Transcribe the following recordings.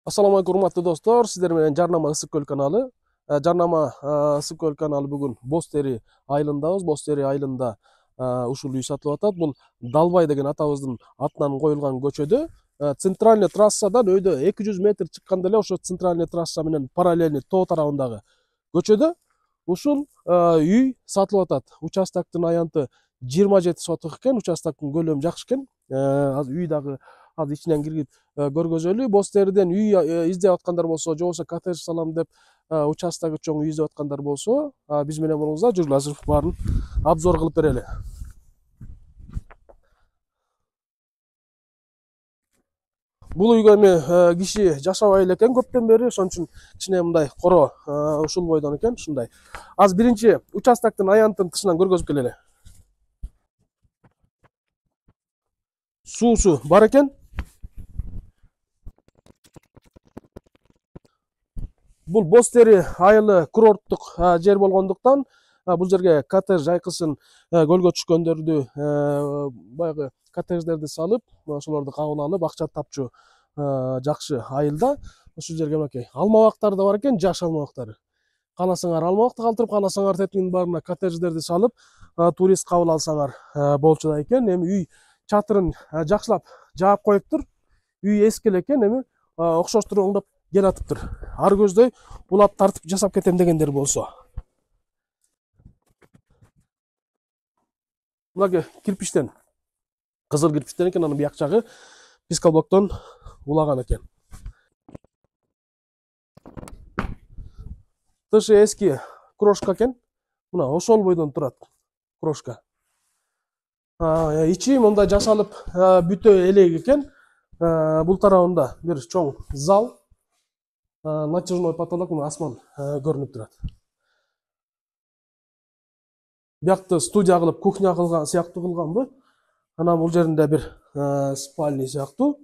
Assalamu alaikum урматтуу достор, сиздер менен Жарнама Ысык Көл каналы. Жарнама Ысык Көл каналы бүгүн Бостери айылындабыз. Бостери айылында ушул үй сатылып атат. Бул Далбай деген атабыздын атынан коюлган көчөдө. Центральный трассадан өйдө 200 метр чыкканда эле ошо центральный трасса менен параллельный тоо тарабындагы көчөдө ушул үй сатылып атат. Участоктун аянты 27 соток экен. Участоктун көлөмү жакшы экен. Азыр үй дагы азыр ичинен кирип көргөзөлү. Бостериден үй издеп аткандар болсо, же болбосо коттедж салам деп участогу чоң үй издеп аткандар болсо, биз менен болуңуздар. Жүргүлө азыр баарын обзор кылып берели. Бул үйгө эми киши жашабай экен көптөн бери, ошон үчүн кичине мындай коро ушул бойдон экен, ушундай. Азыр биринчи участоктун аянтын тышынан көргөзүп келели. Суусу бар экен. Бул Бостери айылы курорттук жер болгондуктан бул жерге коттедж жайкысын көлгө түшкөндөрдү баягы коттедждерди салып, ошолорду кабыл алып акча тапчу жакшы айылда. Ушул жерге мынакей алмабактар да бар экен, жаш алмабактары. Кааласаңар алмабакты калтырып, кааласаңар тетигинин баарына коттедждерди салып, турист кабыл алсаңар болчу да экен. Эми үй чатырын жакшылап жаап коюптур. Үй эски эле экен, эми окшоштуруп оңдоп келатыптыр. Ар көздөй улап тартып жасап кетем дегендер болсо. Мына кирпичтен, кызыл кирпичтен экен, анын бияк жагы пискалблоктон улаган экен. Тышы эски крошка экен. Мына ошол бойдон турат крошка. Ичи мындай жасалып бүтө элек экен. Бул тарабында бир чоң зал, натяжной потолок, асман көрүнүп турат. Биякты студия кылып, кухня кылган сыяктуу кылганбы? Анан бул жеринде бир спальня сыяктуу.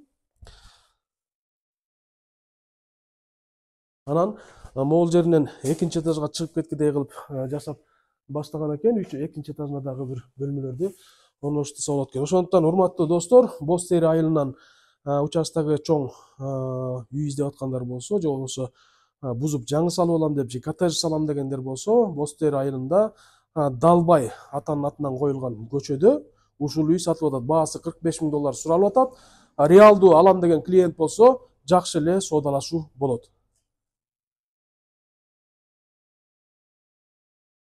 Анан могул жеринен экинчи этажга чыгып кеткидей кылып жасап баштаган экен. Экинчи этажына дагы бир бөлмөлөрдү орноштурса болот экен. Ошондуктан урматтуу достор, Бостери айылынан участогу чоң үй издеп аткандар болсо, же болбосо бузуп жаңы салып алам деп, же коттедж салам дегендер болсо, Бостери айылында Далбай атанын атынан коюлган көчөдө ушул үй сатылып атат. Баасы $45,000 суралып атат. Реалдуу алам деген клиент болсо, жакшы эле соодалашуу болот.